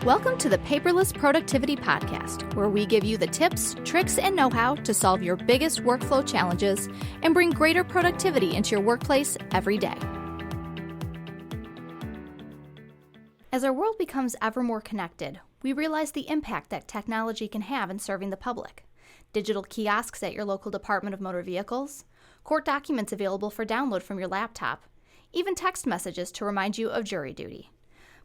Welcome to the Paperless Productivity Podcast, where we give you the tips, tricks, and know-how to solve your biggest workflow challenges and bring greater productivity into your workplace every day. As our world becomes ever more connected, we realize the impact that technology can have in serving the public. Digital kiosks at your local Department of Motor Vehicles, court documents available for download from your laptop, even text messages to remind you of jury duty.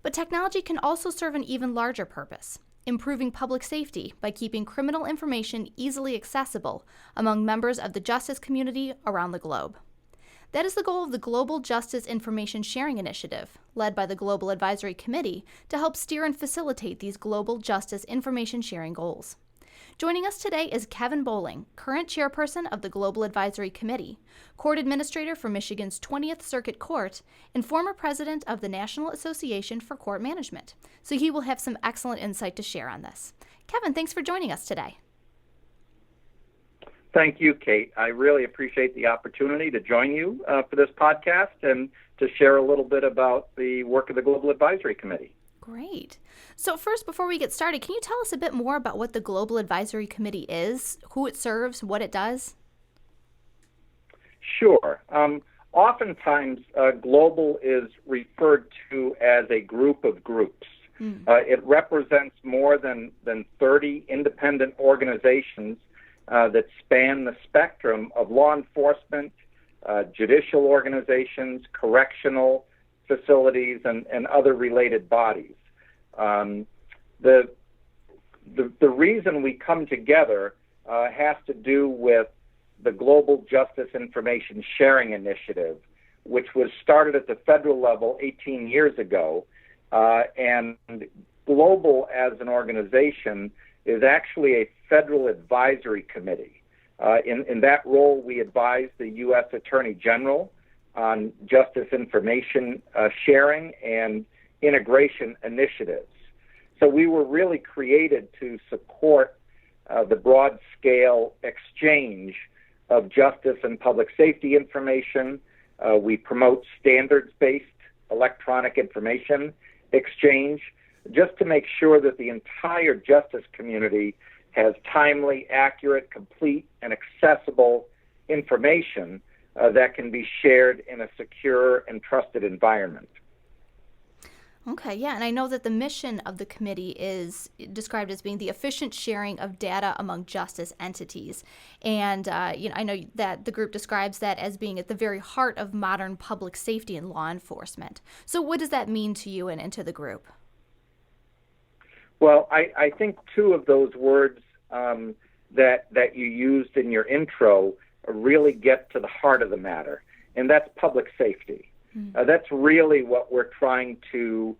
But technology can also serve an even larger purpose, improving public safety by keeping criminal information easily accessible among members of the justice community around the globe. That is the goal of the Global Justice Information Sharing Initiative, led by the Global Advisory Committee to help steer and facilitate these global justice information sharing goals. Joining us today is Kevin Bowling, current chairperson of the Global Advisory Committee, court administrator for Michigan's 20th Circuit Court, and former president of the National Association for Court Management. So he will have some excellent insight to share on this. Kevin, thanks for joining us today. Thank you, Kate. I really appreciate the opportunity to join you for this podcast and to share a little bit about the work of the Global Advisory Committee. Great. So first, before we get started, can you tell us a bit more about what the Global Advisory Committee is, who it serves, what it does? Sure. Oftentimes, global is referred to as a group of groups. It represents more than 30 independent organizations that span the spectrum of law enforcement, judicial organizations, correctional facilities, and other related bodies. The reason we come together has to do with the Global Justice Information Sharing Initiative, which was started at the federal level 18 years ago. And Global as an organization is actually a federal advisory committee. In that role, we advise the U.S. Attorney General on justice information sharing and integration initiatives. So we were really created to support the broad-scale exchange of justice and public safety information. We promote standards-based electronic information exchange just to make sure that the entire justice community has timely, accurate, complete, and accessible information that can be shared in a secure and trusted environment. Okay, yeah, and I know that the mission of the committee is described as being the efficient sharing of data among justice entities. And I know that the group describes that as being at the very heart of modern public safety and law enforcement. So what does that mean to you and to the group? Well, I think two of those words that you used in your intro really get to the heart of the matter, and that's public safety. That's really what we're trying to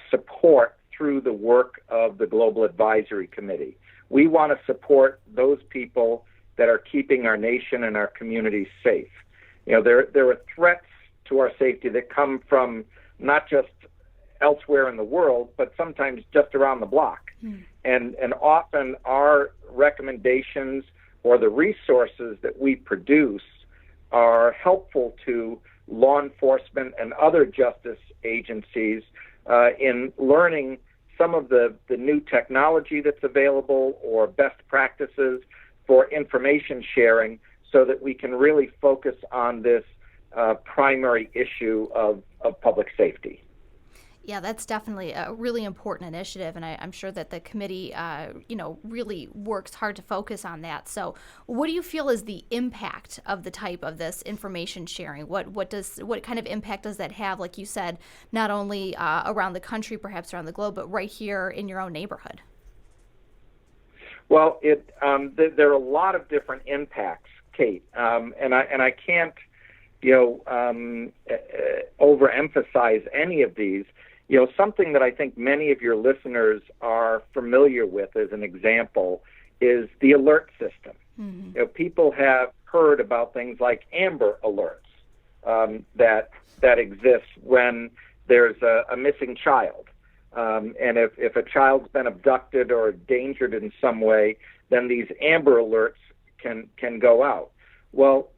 support through the work of the Global Advisory Committee. We want to support those people that are keeping our nation and our communities safe. You know, there are threats to our safety that come from not just elsewhere in the world, but sometimes just around the block. And often our recommendations or the resources that we produce are helpful to law enforcement and other justice agencies in learning some of the new technology that's available or best practices for information sharing so that we can really focus on this primary issue of public safety. Yeah, that's definitely a really important initiative, and I'm sure that the committee, really works hard to focus on that. So, what do you feel is the impact of the type of this information sharing? What kind of impact does that have? Like you said, not only around the country, perhaps around the globe, but right here in your own neighborhood. Well, there are a lot of different impacts, Kate, and I can't, overemphasize any of these. You know, something that I think many of your listeners are familiar with as an example is the alert system. You know, people have heard about things like Amber Alerts that exist when there's a missing child. And if a child's been abducted or endangered in some way, then these Amber Alerts can go out. Well,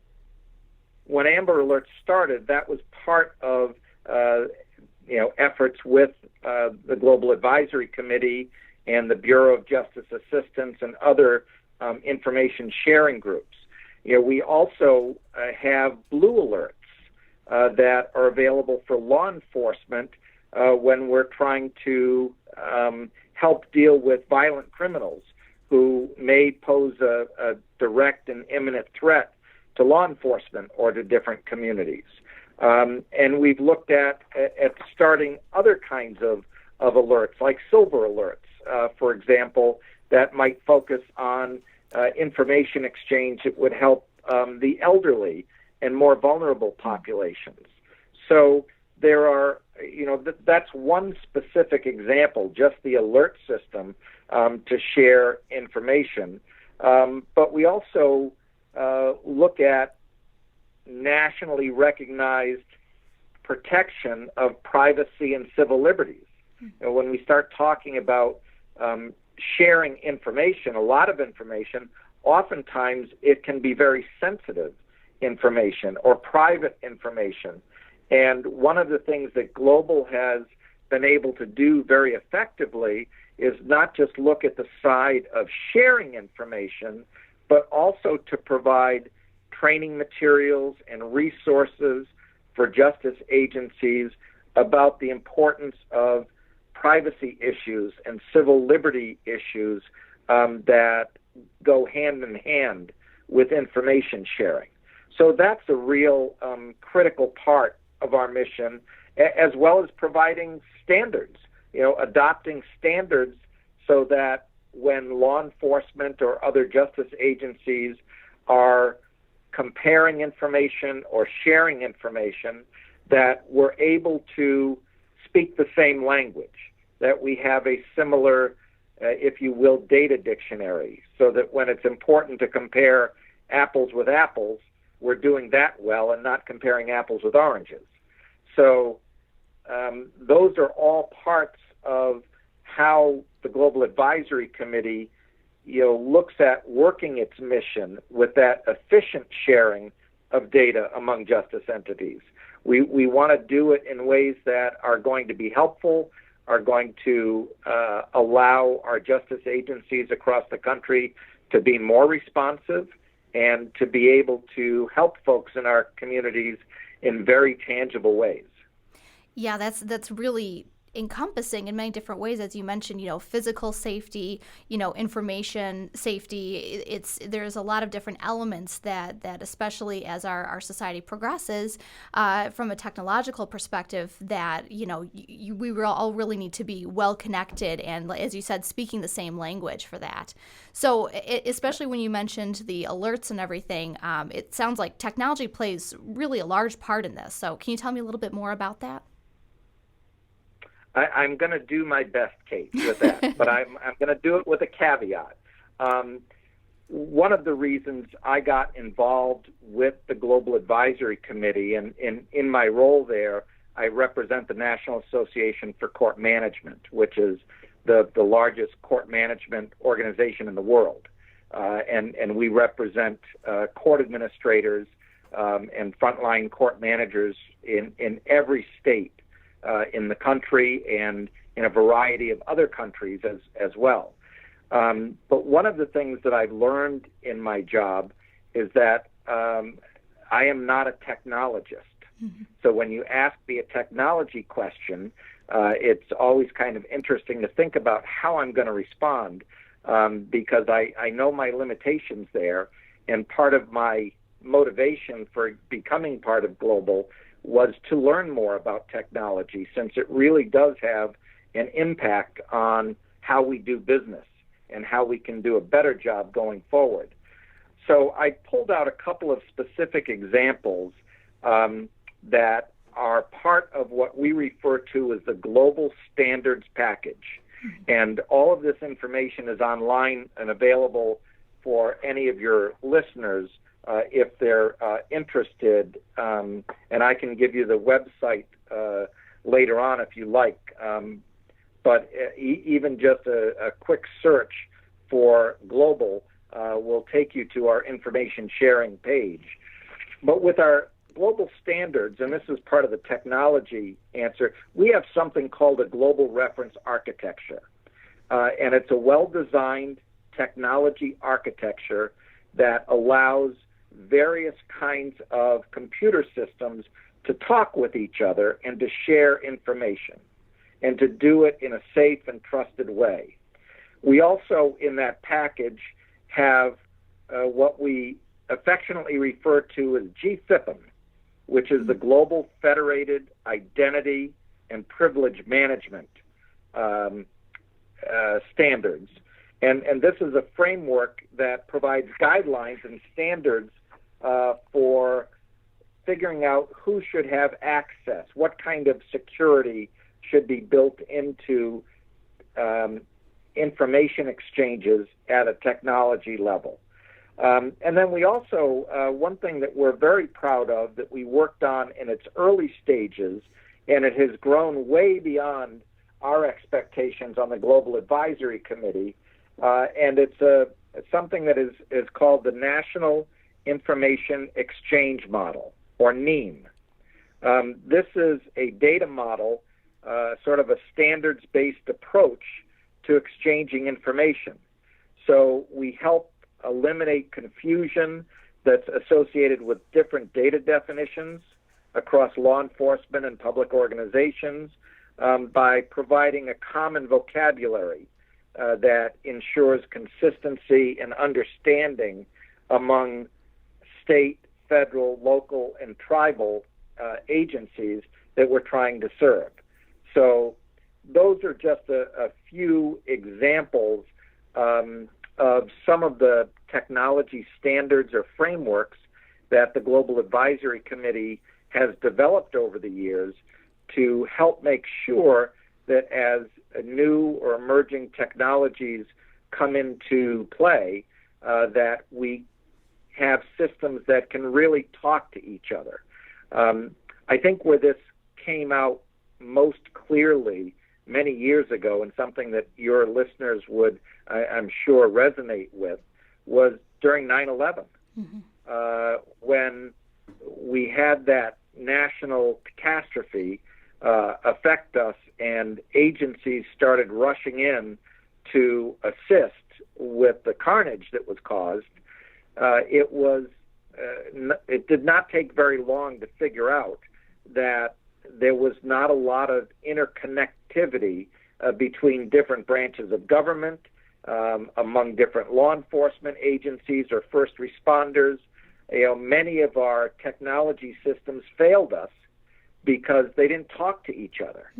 when Amber Alerts started, that was part of efforts with the Global Advisory Committee and the Bureau of Justice Assistance and other information sharing groups. We also have blue alerts that are available for law enforcement when we're trying to help deal with violent criminals who may pose a direct and imminent threat to law enforcement or to different communities. And we've looked at starting other kinds of alerts, like silver alerts, for example, that might focus on information exchange that would help the elderly and more vulnerable populations. So there are, that's one specific example, just the alert system to share information. But we also look at nationally recognized protection of privacy and civil liberties. And when we start talking about sharing information, a lot of information, oftentimes it can be very sensitive information or private information. And one of the things that Global has been able to do very effectively is not just look at the side of sharing information, but also to provide training materials and resources for justice agencies about the importance of privacy issues and civil liberty issues that go hand in hand with information sharing. So that's a real critical part of our mission, as well as providing standards, adopting standards so that when law enforcement or other justice agencies are comparing information or sharing information, that we're able to speak the same language, that we have a similar, if you will, data dictionary, so that when it's important to compare apples with apples, we're doing that well and not comparing apples with oranges. So those are all parts of how the Global Advisory Committee looks at working its mission with that efficient sharing of data among justice entities. We want to do it in ways that are going to be helpful, are going to allow our justice agencies across the country to be more responsive and to be able to help folks in our communities in very tangible ways. Yeah, that's really encompassing in many different ways, as you mentioned, physical safety, information safety. There's a lot of different elements that especially as our society progresses, from a technological perspective, that we all really need to be well connected and, as you said, speaking the same language for that. So especially when you mentioned the alerts and everything, it sounds like technology plays really a large part in this. So can you tell me a little bit more about that? I'm going to do my best, Kate, with that, but I'm going to do it with a caveat. One of the reasons I got involved with the Global Advisory Committee, and in my role there, I represent the National Association for Court Management, which is the largest court management organization in the world. And we represent court administrators and frontline court managers in every state in the country and in a variety of other countries as well. But one of the things that I've learned in my job is that I am not a technologist. Mm-hmm. So when you ask me a technology question, it's always kind of interesting to think about how I'm going to respond, because I know my limitations there, and part of my motivation for becoming part of Global was to learn more about technology, since it really does have an impact on how we do business and how we can do a better job going forward. So I pulled out a couple of specific examples that are part of what we refer to as the Global Standards Package. And all of this information is online and available for any of your listeners if they're interested, and I can give you the website later on if you like. But even just a quick search for Global will take you to our information sharing page. But with our global standards, and this is part of the technology answer, we have something called a global reference architecture. And it's a well-designed technology architecture that allows various kinds of computer systems to talk with each other and to share information, and to do it in a safe and trusted way. We also, in that package, have what we affectionately refer to as GFIPM, which is the Global Federated Identity and Privilege Management standards. And this is a framework that provides guidelines and standards for figuring out who should have access, what kind of security should be built into information exchanges at a technology level. And then we also, one thing that we're very proud of that we worked on in its early stages, and it has grown way beyond our expectations on the Global Advisory Committee, and it's something that is called the National Information Exchange Model, or NIEM. This is a data model, sort of a standards-based approach to exchanging information. So we help eliminate confusion that's associated with different data definitions across law enforcement and public organizations by providing a common vocabulary that ensures consistency and understanding among state, federal, local, and tribal agencies that we're trying to serve. So those are just a few examples of some of the technology standards or frameworks that the Global Advisory Committee has developed over the years to help make sure that as new or emerging technologies come into play, that we have systems that can really talk to each other. I think where this came out most clearly many years ago, and something that your listeners would, I'm sure, resonate with, was during 9/11, when we had that national catastrophe affect us, and agencies started rushing in to assist with the carnage that was caused. It did not take very long to figure out that there was not a lot of interconnectivity between different branches of government, among different law enforcement agencies or first responders. Many of our technology systems failed us because they didn't talk to each other.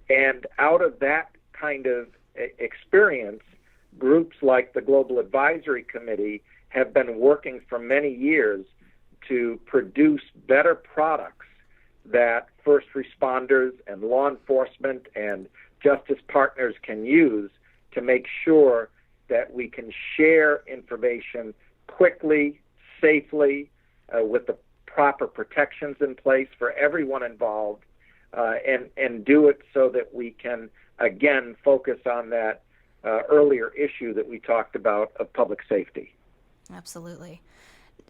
And out of that kind of experience, groups like the Global Advisory Committee have been working for many years to produce better products that first responders and law enforcement and justice partners can use to make sure that we can share information quickly, safely, with the proper protections in place for everyone involved, and do it so that we can, again, focus on that earlier issue that we talked about of public safety. Absolutely.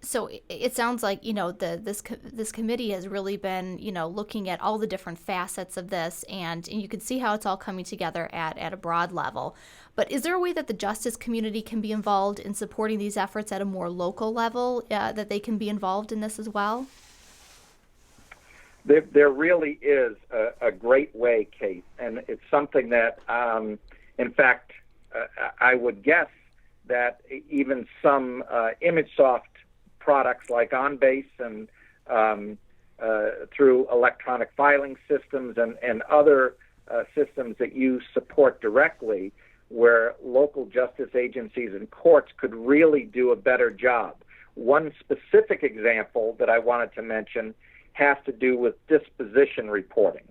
So it sounds like, this committee has really been, looking at all the different facets of this, and you can see how it's all coming together at a broad level. But is there a way that the justice community can be involved in supporting these efforts at a more local level, that they can be involved in this as well? There really is a great way, Kate, and it's something that, in fact, I would guess that even some ImageSoft products like OnBase and through electronic filing systems and other systems that you support directly, where local justice agencies and courts could really do a better job. One specific example that I wanted to mention has to do with disposition reporting.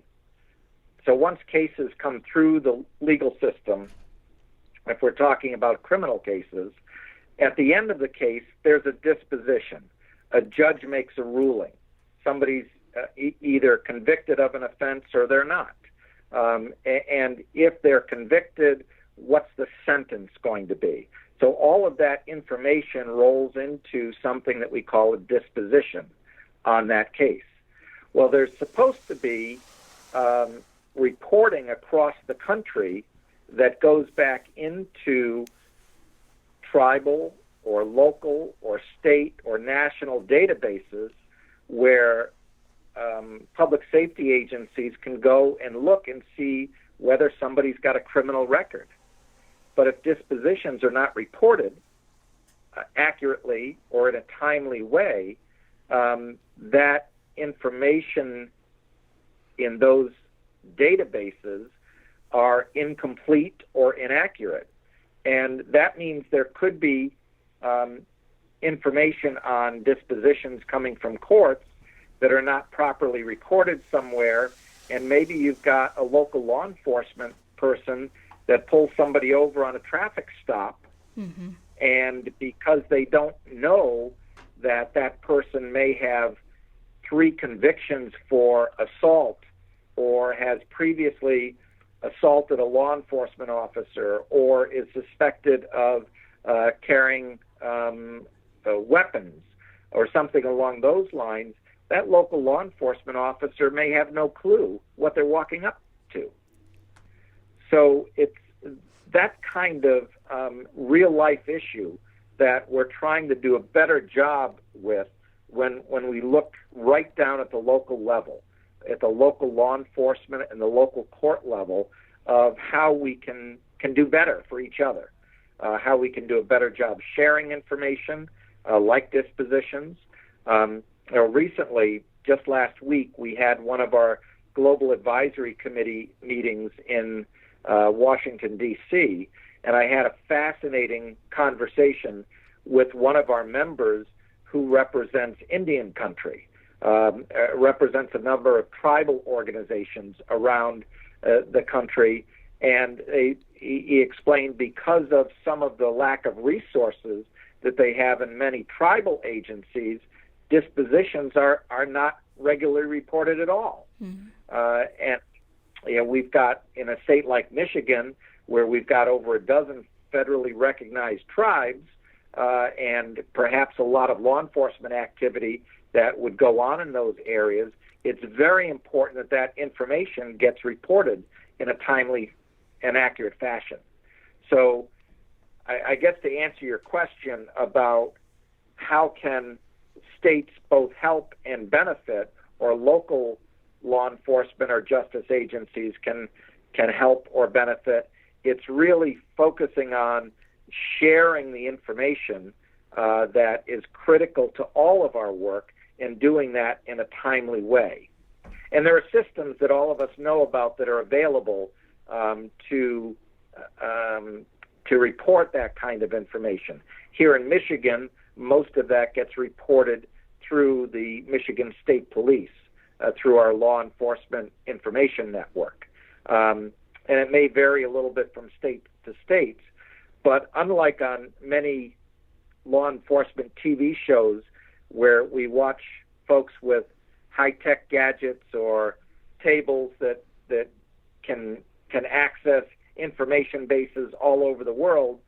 So once cases come through the legal system, if we're talking about criminal cases, at the end of the case, there's a disposition. A judge makes a ruling. Somebody's either convicted of an offense or they're not. And if they're convicted, what's the sentence going to be? So all of that information rolls into something that we call a disposition. on that case. Well, there's supposed to be reporting across the country that goes back into tribal or local or state or national databases where public safety agencies can go and look and see whether somebody's got a criminal record. But if dispositions are not reported accurately or in a timely way, that information in those databases are incomplete or inaccurate. And that means there could be information on dispositions coming from courts that are not properly recorded somewhere, and maybe you've got a local law enforcement person that pulls somebody over on a traffic stop, and because they don't know that that person may have 3 convictions for assault or has previously assaulted a law enforcement officer or is suspected of carrying weapons or something along those lines, that local law enforcement officer may have no clue what they're walking up to. So it's that kind of real-life issue that we're trying to do a better job with when we look right down at the local level, at the local law enforcement and the local court level, of how we can do better for each other, how we can do a better job sharing information like dispositions. Recently, just last week, we had one of our Global Advisory Committee meetings in Washington, D.C., and I had a fascinating conversation with one of our members who represents Indian country, represents a number of tribal organizations around the country, and he explained because of some of the lack of resources that they have in many tribal agencies, dispositions are not regularly reported at all. And we've got, in a state like Michigan, where we've got over a dozen federally recognized tribes, and perhaps a lot of law enforcement activity that would go on in those areas, it's very important that that information gets reported in a timely and accurate fashion. So I guess to answer your question about how can states both help and benefit, or local law enforcement or justice agencies can help or benefit, it's really focusing on sharing the information that is critical to all of our work and doing that in a timely way. And there are systems that all of us know about that are available to report that kind of information. Here in Michigan, most of that gets reported through the Michigan State Police, through our law enforcement information network. And it may vary a little bit from state to state, but unlike on many law enforcement TV shows where we watch folks with high-tech gadgets or tables that can access information bases all over the world,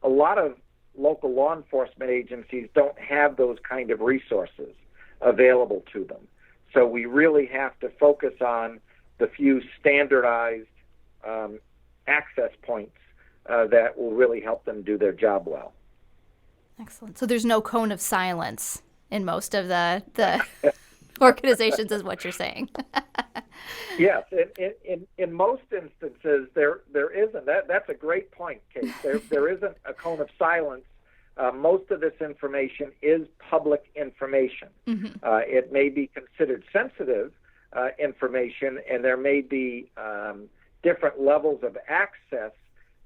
a lot of local law enforcement agencies don't have those kind of resources available to them. So we really have to focus on the few standardized access points that will really help them do their job well. Excellent. So there's no cone of silence in most of the organizations, is what you're saying. Yes, in most instances there isn't. That's a great point, Kate. There isn't a cone of silence. Most of this information is public information. It may be considered sensitive information, and there may be different levels of access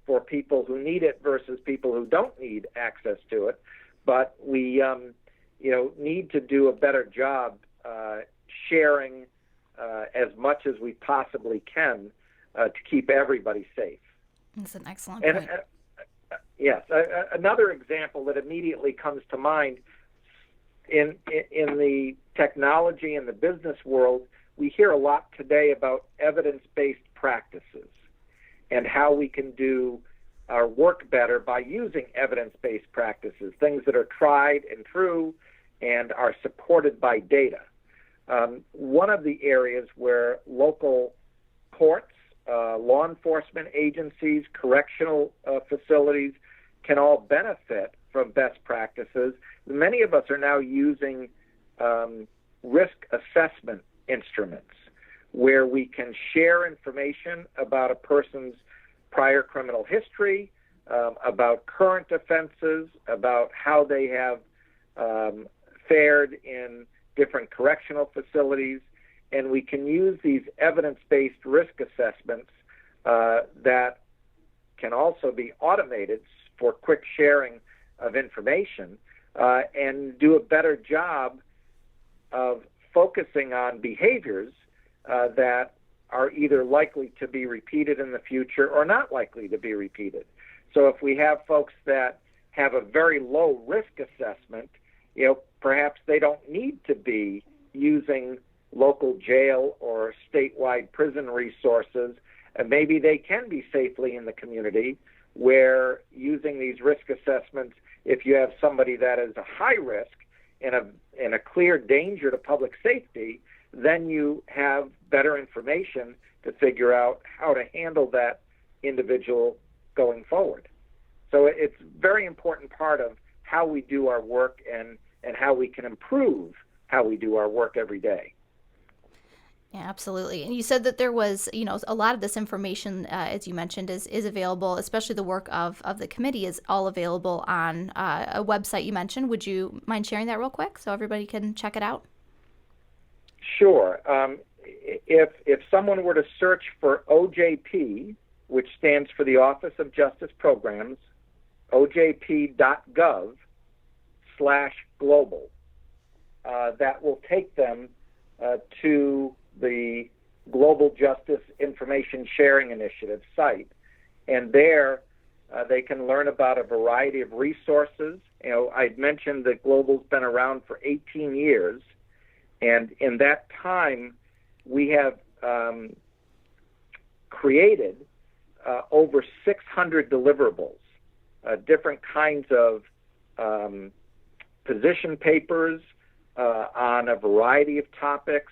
for people who need it versus people who don't need access to it. But we need to do a better job sharing as much as we possibly can to keep everybody safe. That's an excellent point. Yes. Another example that immediately comes to mind, in the technology and the business world, we hear a lot today about evidence-based practices and how we can do our work better by using evidence-based practices, things that are tried and true and are supported by data. One of the areas where local courts, law enforcement agencies, correctional facilities can all benefit from best practices. Many of us are now using risk assessment instruments where we can share information about a person's prior criminal history, about current offenses, about how they have fared in different correctional facilities, and we can use these evidence-based risk assessments that can also be automated for quick sharing of information and do a better job of focusing on behaviors that are either likely to be repeated in the future or not likely to be repeated. So if we have folks that have a very low risk assessment, perhaps they don't need to be using local jail or statewide prison resources, and maybe they can be safely in the community, where using these risk assessments, if you have somebody that is a high risk and a clear danger to public safety, then you have better information to figure out how to handle that individual going forward. So it's a very important part of how we do our work and how we can improve how we do our work every day. Yeah, absolutely. And you said that there was, a lot of this information, as you mentioned, is available, especially the work of the committee is all available on a website you mentioned. Would you mind sharing that real quick so everybody can check it out? Sure. If someone were to search for OJP, which stands for the Office of Justice Programs, ojp.gov/global, that will take them to the Global Justice Information Sharing Initiative site. And there they can learn about a variety of resources. I'd mentioned that Global's been around for 18 years. And in that time, we have created over 600 deliverables, different kinds of position papers on a variety of topics,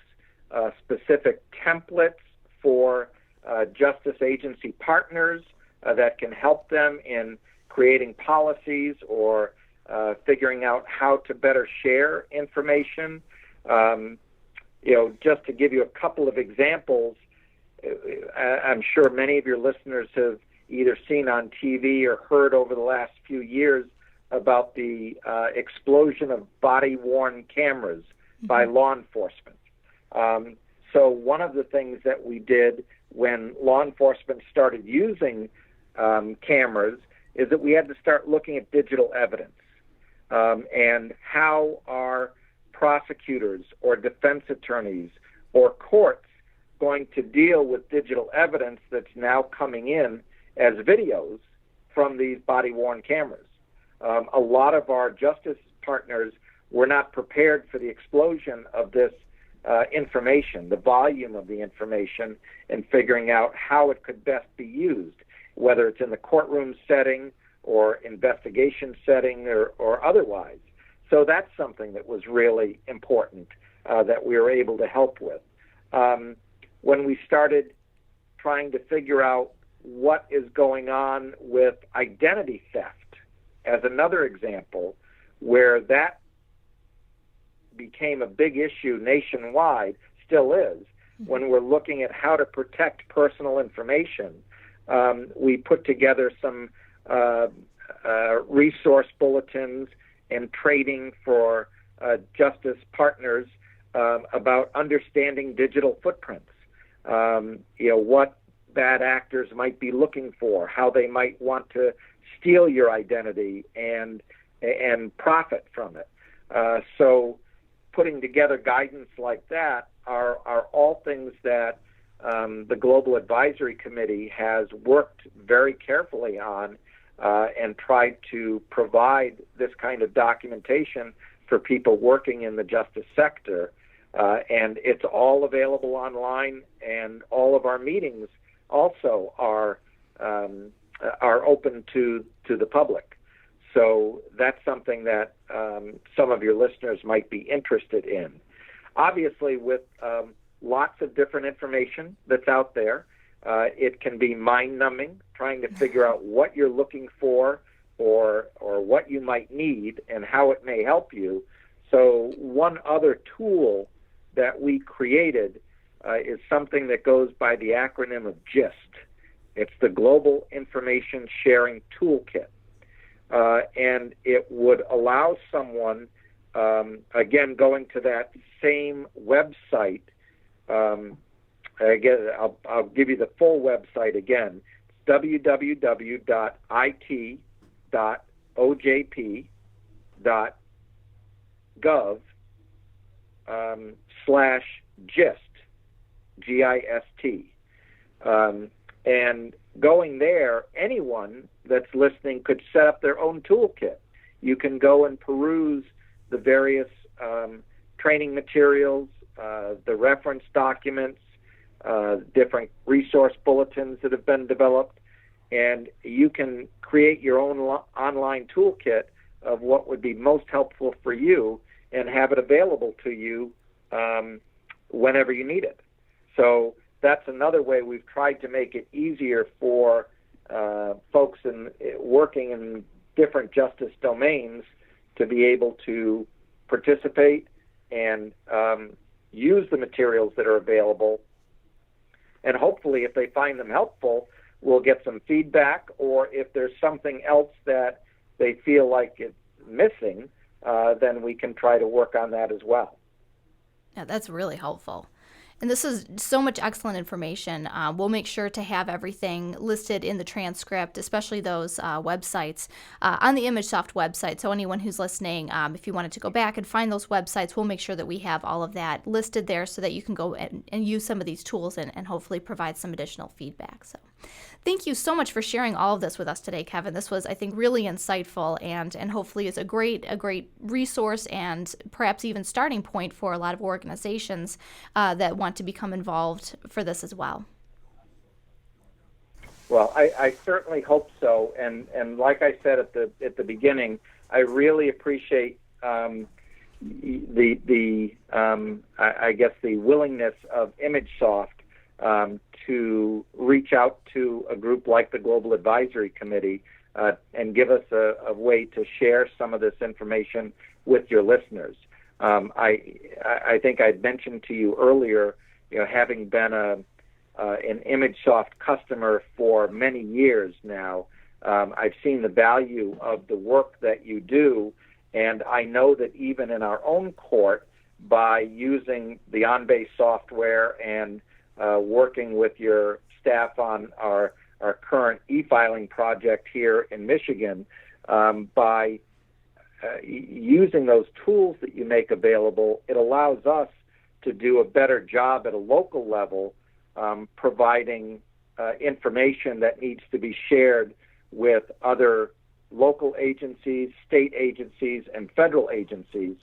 specific templates for justice agency partners that can help them in creating policies or figuring out how to better share information. Just to give you a couple of examples, I'm sure many of your listeners have either seen on TV or heard over the last few years about the explosion of body-worn cameras by law enforcement. So one of the things that we did when law enforcement started using cameras is that we had to start looking at digital evidence and how are prosecutors or defense attorneys or courts going to deal with digital evidence that's now coming in as videos from these body-worn cameras. A lot of our justice partners were not prepared for the explosion of this information, the volume of the information, and figuring out how it could best be used, whether it's in the courtroom setting or investigation setting or otherwise. So that's something that was really important that we were able to help with. When we started trying to figure out what is going on with identity theft, as another example, where that became a big issue nationwide, still is, when we're looking at how to protect personal information, we put together some resource bulletins and training for justice partners about understanding digital footprints, what bad actors might be looking for, how they might want to steal your identity and profit from it. So putting together guidance like that are all things that the Global Advisory Committee has worked very carefully on and tried to provide this kind of documentation for people working in the justice sector. And it's all available online, and all of our meetings also are open to the public. So that's something that some of your listeners might be interested in. obviously, with lots of different information that's out there, it can be mind-numbing trying to figure out what you're looking for or what you might need and how it may help you. So one other tool that we created is something that goes by the acronym of GIST. It's the Global Information Sharing Toolkit. And it would allow someone, again, going to that same website. Again, I'll give you the full website again. It's www.it.ojp.gov/GIST, GIST. And going there, anyone that's listening could set up their own toolkit. You can go and peruse the various training materials, the reference documents, different resource bulletins that have been developed, and you can create your own online toolkit of what would be most helpful for you and have it available to you whenever you need it. So that's another way we've tried to make it easier for folks working in different justice domains to be able to participate and use the materials that are available. And hopefully, if they find them helpful, we'll get some feedback, or if there's something else that they feel like it's missing, then we can try to work on that as well. Yeah, that's really helpful. And this is so much excellent information. We'll make sure to have everything listed in the transcript, especially those websites on the ImageSoft website. So anyone who's listening, if you wanted to go back and find those websites, we'll make sure that we have all of that listed there so that you can go and use some of these tools and hopefully provide some additional feedback. So thank you so much for sharing all of this with us today, Kevin. This was, I think, really insightful and hopefully is a great resource and perhaps even starting point for a lot of organizations that want to become involved for this as well. Well, I certainly hope so. And like I said at the beginning, I really appreciate the willingness of ImageSoft to reach out to a group like the Global Advisory Committee and give us a way to share some of this information with your listeners. I think I'd mentioned to you earlier, having been an ImageSoft customer for many years now, I've seen the value of the work that you do, and I know that even in our own court, by using the on-base software and working with your staff on our current e-filing project here in Michigan, by using those tools that you make available, it allows us to do a better job at a local level, providing information that needs to be shared with other local agencies, state agencies, and federal agencies.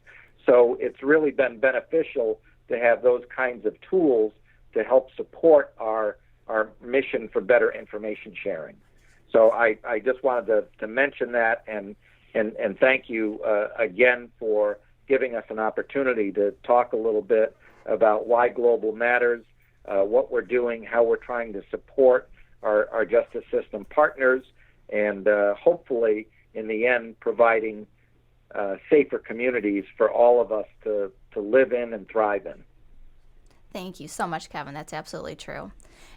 So it's really been beneficial to have those kinds of tools to help support our mission for better information sharing. So I just wanted to mention that and thank you again for giving us an opportunity to talk a little bit about why global matters, what we're doing, how we're trying to support our justice system partners, and hopefully, in the end, providing safer communities for all of us to live in and thrive in. Thank you so much, Kevin. That's absolutely true.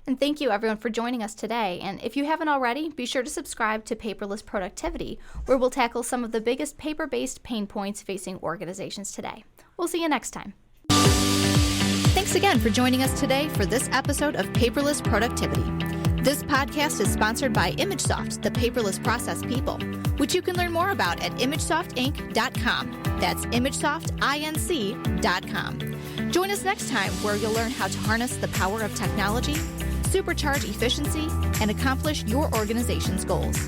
And thank you, everyone, for joining us today. And if you haven't already, be sure to subscribe to Paperless Productivity, where we'll tackle some of the biggest paper-based pain points facing organizations today. We'll see you next time. Thanks again for joining us today for this episode of Paperless Productivity. This podcast is sponsored by ImageSoft, the paperless process people, which you can learn more about at imagesoftinc.com. That's imagesoftinc.com. Join us next time where you'll learn how to harness the power of technology, supercharge efficiency, and accomplish your organization's goals.